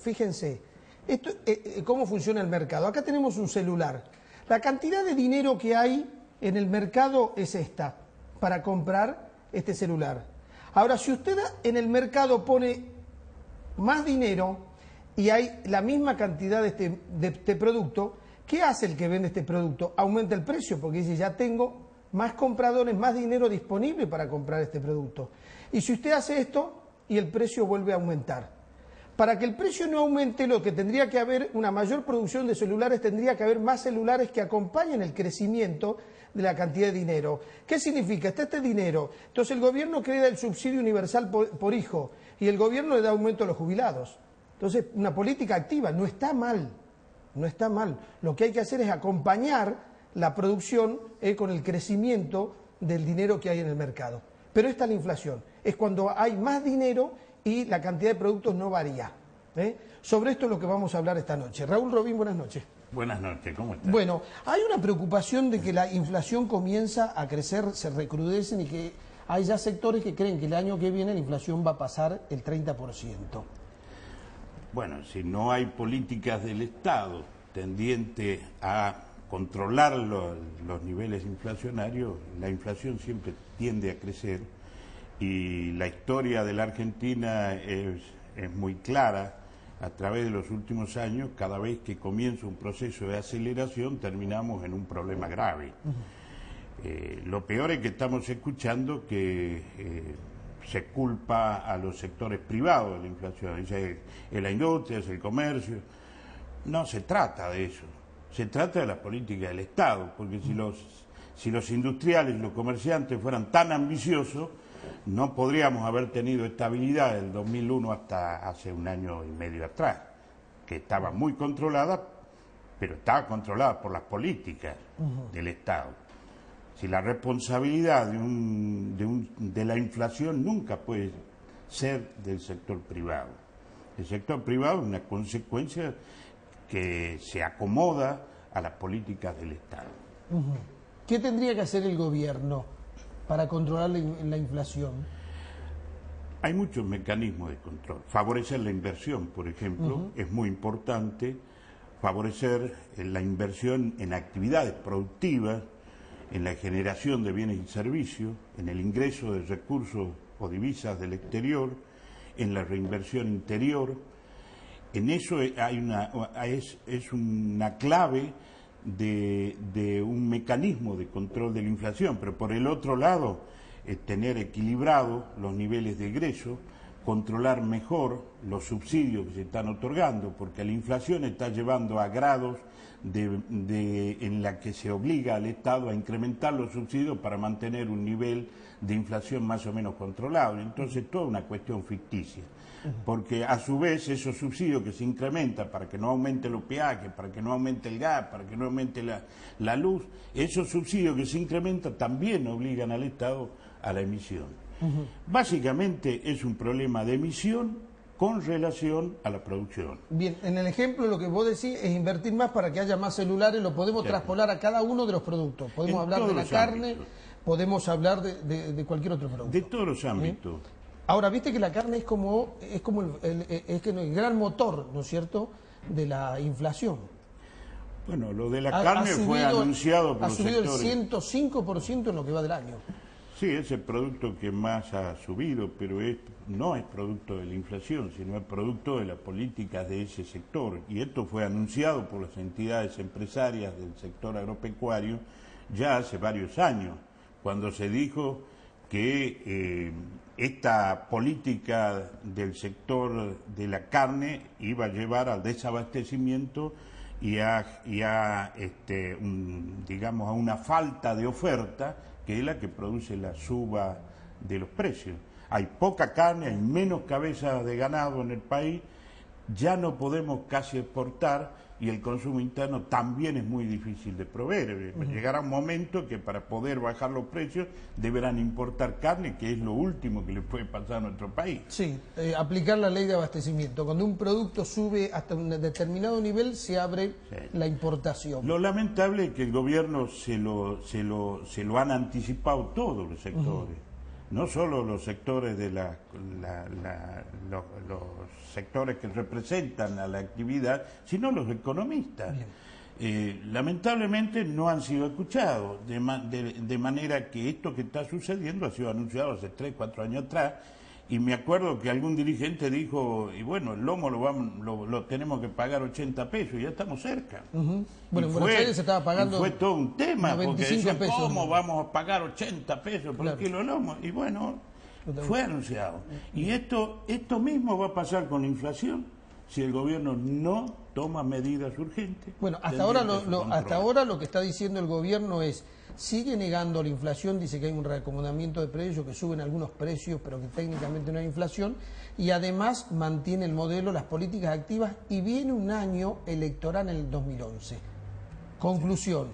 Fíjense, esto, cómo funciona el mercado. Acá tenemos un celular. La cantidad de dinero que hay en el mercado es esta, para comprar este celular. Ahora, si usted en el mercado pone más dinero y hay la misma cantidad de este producto, ¿qué hace el que vende este producto? Aumenta el precio, porque dice, ya tengo más compradores, más dinero disponible para comprar este producto. Y si usted hace esto, y el precio vuelve a aumentar. Para que el precio no aumente, lo que tendría que haber, una mayor producción de celulares, tendría que haber más celulares que acompañen el crecimiento de la cantidad de dinero. ¿Qué significa? Está este dinero. Entonces el gobierno crea el subsidio universal por hijo y el gobierno le da aumento a los jubilados. Entonces, una política activa, no está mal, no está mal. Lo que hay que hacer es acompañar la producción con el crecimiento del dinero que hay en el mercado. Pero esta es la inflación, es cuando hay más dinero y la cantidad de productos no varía. Sobre esto es lo que vamos a hablar esta noche. Raúl Robín, buenas noches. Buenas noches, ¿cómo estás? Bueno, hay una preocupación de que la inflación comienza a crecer, se recrudecen y que hay ya sectores que creen que el año que viene la inflación va a pasar el 30%. Bueno, si no hay políticas del Estado tendientes a controlar los niveles inflacionarios, la inflación siempre tiende a crecer y la historia de la Argentina es muy clara. A través de los últimos años, cada vez que comienza un proceso de aceleración, terminamos en un problema grave. Lo peor es que estamos escuchando que se culpa a los sectores privados de la inflación, es la industria, es el comercio. No se trata de eso, se trata de la política del Estado, porque si los industriales y los comerciantes fueran tan ambiciosos, no podríamos haber tenido estabilidad del 2001 hasta hace un año y medio atrás, que estaba muy controlada, pero estaba controlada por las políticas del Estado. Si la responsabilidad de la inflación nunca puede ser del sector privado. El sector privado es una consecuencia que se acomoda a las políticas del Estado. ¿Qué tendría que hacer el gobierno para controlar la inflación? Hay muchos mecanismos de control. Favorecer la inversión, por ejemplo, es muy importante. Favorecer la inversión en actividades productivas, en la generación de bienes y servicios, en el ingreso de recursos o divisas del exterior, en la reinversión interior. En eso es una clave de un mecanismo de control de la inflación, pero por el otro lado, tener equilibrados los niveles de ingreso, controlar mejor los subsidios que se están otorgando, porque la inflación está llevando a grados en la que se obliga al Estado a incrementar los subsidios para mantener un nivel de inflación más o menos controlado. Entonces, toda una cuestión ficticia, porque a su vez esos subsidios que se incrementan para que no aumente los peajes, para que no aumente el gas, para que no aumente la luz, esos subsidios que se incrementan también obligan al Estado a la emisión. Básicamente es un problema de emisión con relación a la producción. Bien, en el ejemplo lo que vos decís es invertir más para que haya más celulares, lo podemos traspolar a cada uno de los productos. Podemos hablar de la carne, podemos hablar de cualquier otro producto. De todos los ámbitos. Ahora, viste que la carne es como el gran motor, ¿no es cierto?, de la inflación. Bueno, lo de la carne fue anunciado por los sectores. Ha subido el 105% en lo que va del año. Sí, es el producto que más ha subido, pero no es producto de la inflación, sino es producto de las políticas de ese sector. Y esto fue anunciado por las entidades empresarias del sector agropecuario ya hace varios años, cuando se dijo que esta política del sector de la carne iba a llevar al desabastecimiento y digamos, a una falta de oferta, que es la que produce la suba de los precios. Hay poca carne, hay menos cabezas de ganado en el país, ya no podemos casi exportar y el consumo interno también es muy difícil de proveer. Llegará un momento que para poder bajar los precios deberán importar carne, que es lo último que le puede pasar a nuestro país. Sí, aplicar la ley de abastecimiento. Cuando un producto sube hasta un determinado nivel se abre la importación. Lo lamentable es que el gobierno se lo han anticipado todos los sectores. no solo los sectores de los sectores que representan a la actividad, sino los economistas. Lamentablemente no han sido escuchados, de manera que esto que está sucediendo ha sido anunciado hace 3, 4 años atrás, y me acuerdo que algún dirigente dijo, y bueno, el lomo lo tenemos que pagar 80 pesos, y ya estamos cerca. Bueno, en Buenos Aires se estaba pagando, fue todo un tema, porque decían, pesos, ¿cómo vamos a pagar 80 pesos por el kilo de lomo? Y bueno, fue anunciado. Y esto mismo va a pasar con la inflación, si el gobierno no toma medidas urgentes. Bueno, hasta ahora lo que está diciendo el gobierno es, sigue negando la inflación, dice que hay un reacomodamiento de precios, que suben algunos precios, pero que técnicamente no hay inflación, y además mantiene el modelo, las políticas activas, y viene un año electoral en el 2011. Conclusión,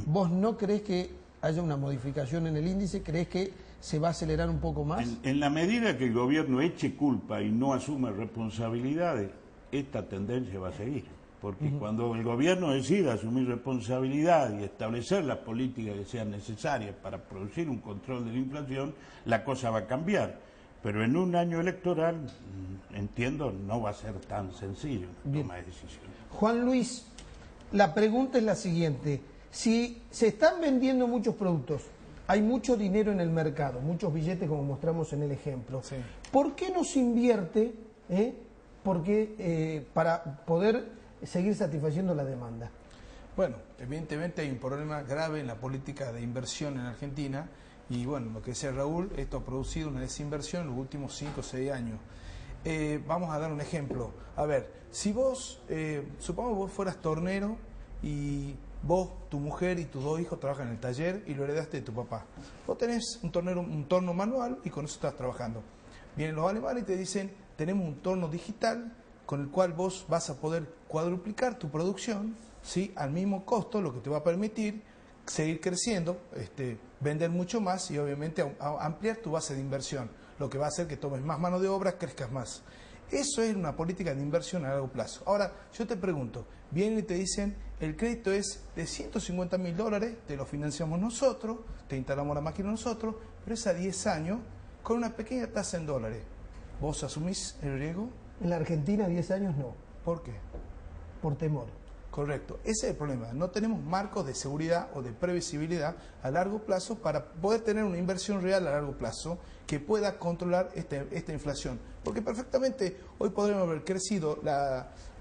¿vos no crees que haya una modificación en el índice? ¿Crees que se va a acelerar un poco más? En la medida que el gobierno eche culpa y no asume responsabilidades, esta tendencia va a seguir. Porque cuando el gobierno decida asumir responsabilidad y establecer las políticas que sean necesarias para producir un control de la inflación, la cosa va a cambiar. Pero en un año electoral, entiendo, no va a ser tan sencillo tomar decisiones. Juan Luis, la pregunta es la siguiente. Si se están vendiendo muchos productos, hay mucho dinero en el mercado, muchos billetes como mostramos en el ejemplo, sí, ¿por qué no se invierte para poder seguir satisfaciendo la demanda? Bueno, evidentemente hay un problema grave en la política de inversión en Argentina y bueno, lo que decía Raúl, esto ha producido una desinversión en los últimos 5 o 6 años. Vamos a dar un ejemplo. A ver, si vos, supongamos vos fueras tornero y vos, tu mujer y tus 2 hijos trabajan en el taller y lo heredaste de tu papá. Vos tenés un torno manual y con eso estás trabajando. Vienen los alemanes y te dicen, tenemos un torno digital con el cual vos vas a poder cuadruplicar tu producción, ¿sí?, al mismo costo, lo que te va a permitir seguir creciendo, vender mucho más y obviamente ampliar tu base de inversión, lo que va a hacer que tomes más mano de obra, crezcas más. Eso es una política de inversión a largo plazo. Ahora, yo te pregunto, vienen y te dicen, el crédito es de $150.000, te lo financiamos nosotros, te instalamos la máquina nosotros, pero es a 10 años con una pequeña tasa en dólares. ¿Vos asumís el riesgo? En la Argentina 10 años no. ¿Por qué? Por temor. Correcto. Ese es el problema. No tenemos marcos de seguridad o de previsibilidad a largo plazo para poder tener una inversión real a largo plazo que pueda controlar esta inflación. Porque perfectamente hoy podremos haber crecido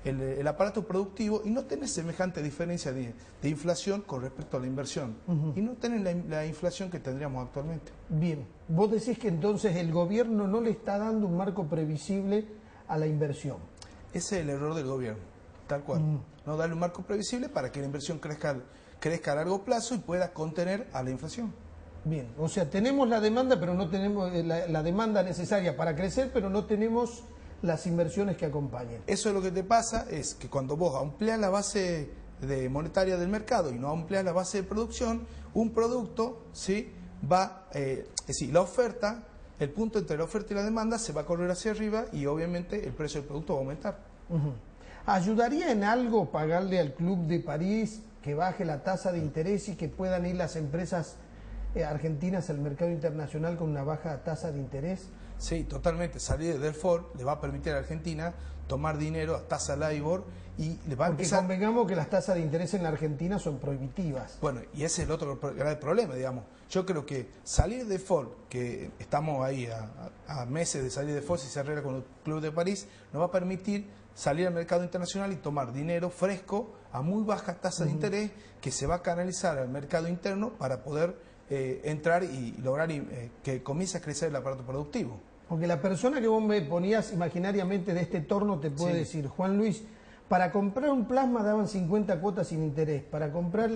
el aparato productivo y no tener semejante diferencia de inflación con respecto a la inversión. Y no tener la inflación que tendríamos actualmente. Bien. Vos decís que entonces el gobierno no le está dando un marco previsible a la inversión. Ese es el error del gobierno, tal cual. No darle un marco previsible para que la inversión crezca a largo plazo y pueda contener a la inflación. Bien, o sea, tenemos la demanda, pero no tenemos la demanda necesaria para crecer, pero no tenemos las inversiones que acompañen. Eso es lo que te pasa, es que cuando vos amplias la base monetaria del mercado y no amplias la base de producción, un producto, ¿sí?, va, es decir, la oferta, el punto entre la oferta y la demanda se va a correr hacia arriba y obviamente el precio del producto va a aumentar. ¿Ayudaría en algo pagarle al Club de París que baje la tasa de interés y que puedan ir las empresas argentinas al mercado internacional con una baja tasa de interés? Sí, totalmente. Salir de default le va a permitir a Argentina tomar dinero a tasa LIBOR y le va a empezar... Porque convengamos que las tasas de interés en la Argentina son prohibitivas. Bueno, y ese es el otro gran problema, digamos. Yo creo que salir de default, que estamos ahí a meses de salir de default si se arregla con el Club de París, nos va a permitir salir al mercado internacional y tomar dinero fresco a muy baja tasa de interés que se va a canalizar al mercado interno para poder entrar y lograr que comience a crecer el aparato productivo. Porque la persona que vos me ponías imaginariamente de este torno te puede decir, Juan Luis, para comprar un plasma daban 50 cuotas sin interés, para comprar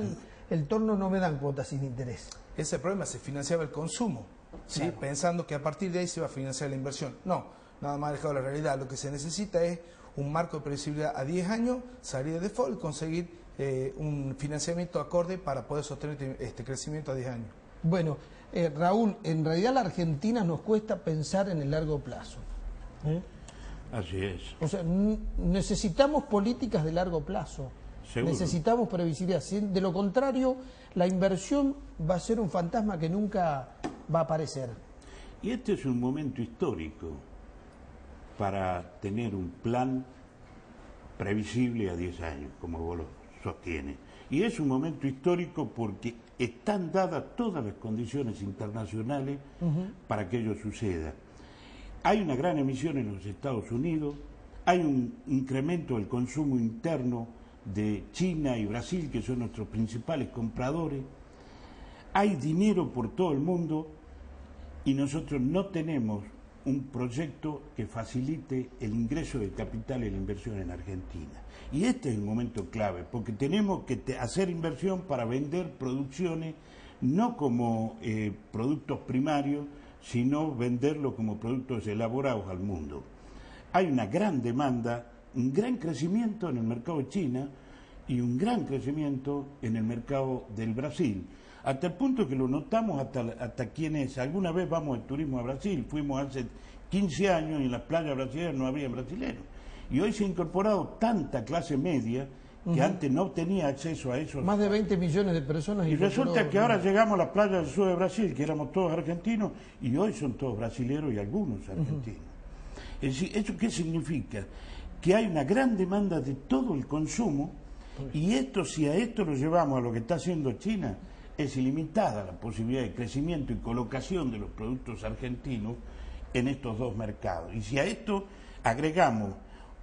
el torno no me dan cuotas sin interés. Ese problema, se financiaba el consumo, ¿sí?, claro, pensando que a partir de ahí se iba a financiar la inversión. No, nada más alejado de la realidad. Lo que se necesita es un marco de previsibilidad a 10 años, salir de default y conseguir un financiamiento acorde para poder sostener este crecimiento a 10 años. Bueno, Raúl, en realidad la Argentina nos cuesta pensar en el largo plazo. Así es. O sea, necesitamos políticas de largo plazo. Seguro. Necesitamos previsibilidad. De lo contrario, la inversión va a ser un fantasma que nunca va a aparecer. Y este es un momento histórico para tener un plan previsible a 10 años, como vos lo sostienes. Y es un momento histórico porque están dadas todas las condiciones internacionales para que ello suceda. Hay una gran emisión en los Estados Unidos, hay un incremento del consumo interno de China y Brasil, que son nuestros principales compradores, hay dinero por todo el mundo y nosotros no tenemos un proyecto que facilite el ingreso de capital y la inversión en Argentina. Y este es un momento clave, porque tenemos que hacer inversión para vender producciones, no como productos primarios, sino venderlo como productos elaborados al mundo. Hay una gran demanda, un gran crecimiento en el mercado de China y un gran crecimiento en el mercado del Brasil, hasta el punto que lo notamos hasta quienes alguna vez vamos de turismo a Brasil. Fuimos hace 15 años y en las playas brasileñas no había brasileños. Y hoy se ha incorporado tanta clase media que antes no tenía acceso a eso. Más de 20 millones de personas. Y resulta que ahora llegamos a las playas del sur de Brasil, que éramos todos argentinos, y hoy son todos brasileros y algunos argentinos. Es decir, ¿eso qué significa? Que hay una gran demanda de todo el consumo, y esto, si a esto lo llevamos a lo que está haciendo China, es ilimitada la posibilidad de crecimiento y colocación de los productos argentinos en estos dos mercados. Y si a esto agregamos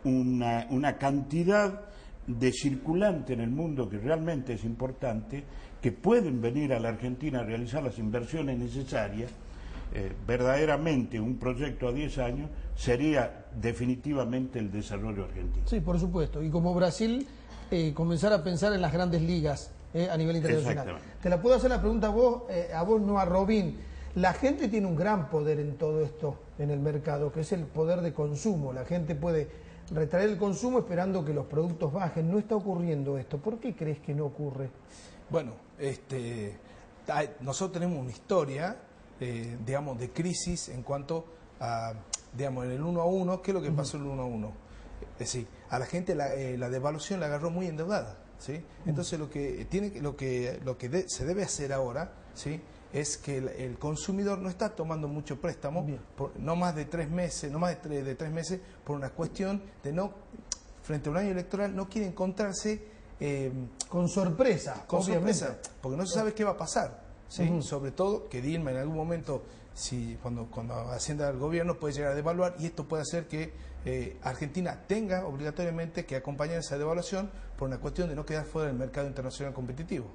una cantidad de circulante en el mundo que realmente es importante, que pueden venir a la Argentina a realizar las inversiones necesarias, verdaderamente un proyecto a 10 años sería definitivamente el desarrollo argentino. Sí, por supuesto. Y como Brasil, comenzar a pensar en las grandes ligas a nivel internacional. Te la puedo hacer la pregunta a vos, no a Robin. La gente tiene un gran poder en todo esto, en el mercado, que es el poder de consumo. La gente puede retraer el consumo esperando que los productos bajen. No está ocurriendo esto. ¿Por qué crees que no ocurre? Bueno, nosotros tenemos una historia, digamos, de crisis en cuanto a, digamos, en el 1 a 1. ¿Qué es lo que pasó en el 1 a 1? Es decir, a la gente la devaluación la agarró muy endeudada, ¿sí? Entonces lo que se debe hacer ahora, ¿sí?, es que el consumidor no está tomando mucho préstamo, no más de 3 meses, de 3 meses, por una cuestión de no, frente a un año electoral, no quiere encontrarse con sorpresa, porque no se sabe qué va a pasar, ¿sí? Sobre todo que Dilma en algún momento, cuando ascienda al gobierno, puede llegar a devaluar, y esto puede hacer que Argentina tenga obligatoriamente que acompañar esa devaluación por una cuestión de no quedar fuera del mercado internacional competitivo.